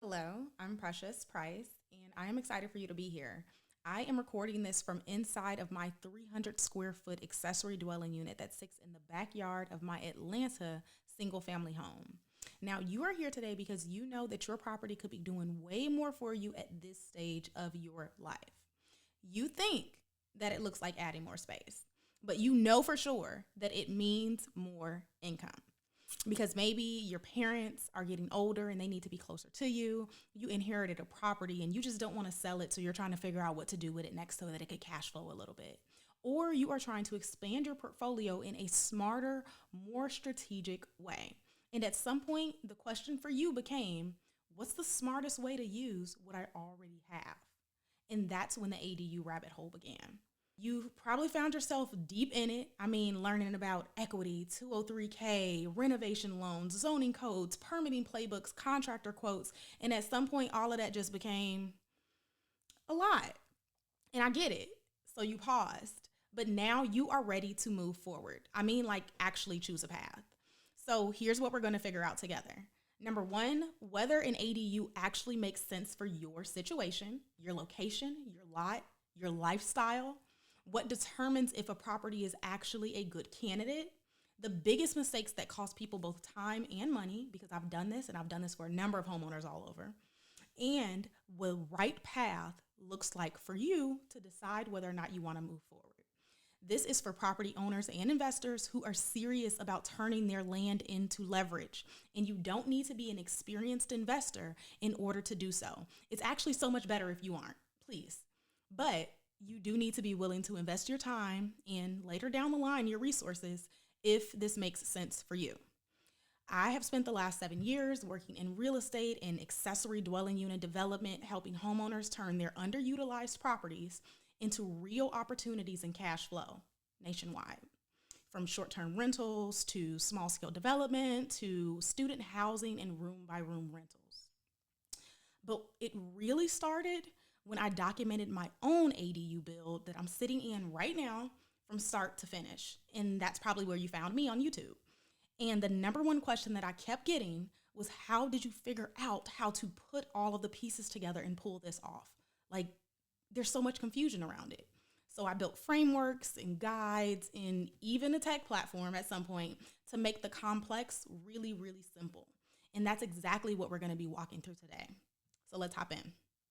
Hello, I'm Precious Price, and I am excited for you to be here. I am recording this from inside of my 300 square foot accessory dwelling unit that sits in the backyard of my Atlanta single family home. Now, you are here today because you know that your property could be doing way more for you at this stage of your life. You think that it looks like adding more space, but you know for sure that it means more income because maybe your parents are getting older and they need to be closer to you. You inherited a property and you just don't want to sell it, so you're trying to figure out what to do with it next so that it could cash flow a little bit. Or you are trying to expand your portfolio in a smarter, more strategic way. And at some point, the question for you became, what's the smartest way to use what I already have? And that's when the ADU rabbit hole began. You probably found yourself deep in it. Learning about equity, 203K, renovation loans, zoning codes, permitting playbooks, contractor quotes. And at some point, all of that just became a lot. And I get it. So you paused. But now you are ready to move forward. Actually choose a path. So here's what we're going to figure out together. Number one, whether an ADU actually makes sense for your situation, your location, your lot, your lifestyle. What determines if a property is actually a good candidate? The biggest mistakes that cost people both time and money, because I've done this and I've done this for a number of homeowners all over, and the right path looks like for you to decide whether or not you want to move forward. This is for property owners and investors who are serious about turning their land into leverage. And you don't need to be an experienced investor in order to do so. It's actually so much better if you aren't, please. But you do need to be willing to invest your time and later down the line, your resources, if this makes sense for you. I have spent the last 7 years working in real estate and accessory dwelling unit development, helping homeowners turn their underutilized properties into real opportunities and cash flow nationwide. From short-term rentals to small-scale development to student housing and room-by-room rentals. But it really started when I documented my own ADU build that I'm sitting in right now from start to finish. And that's probably where you found me on YouTube. And the number one question that I kept getting was, how did you figure out how to put all of the pieces together and pull this off? There's so much confusion around it. So I built frameworks and guides and even a tech platform at some point to make the complex really, really simple. And that's exactly what we're going to be walking through today. So let's hop in.